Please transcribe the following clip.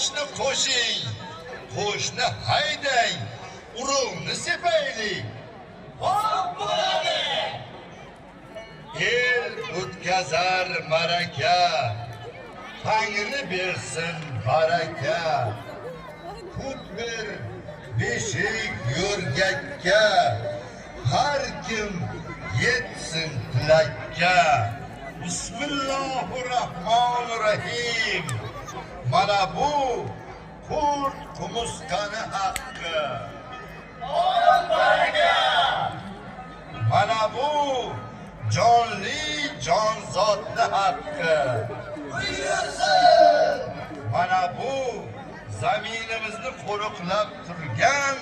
qo'shni qo'shing, qo'shni haydang, urug'ni sepaylik. Xo'p bo'ladi. El o'tkazar maraka, Tangri bersin baraka. Put bir beshik yo'rgakka, har kim yetsin tilakka. Bismillahirrohmanirrohim. Mana bu qurt qumursqani haqqi. Olam baraka. Mana bu jonli jonzotni haqqi. Buyursin. Mana bu zaminimizni qo'riqlab turgan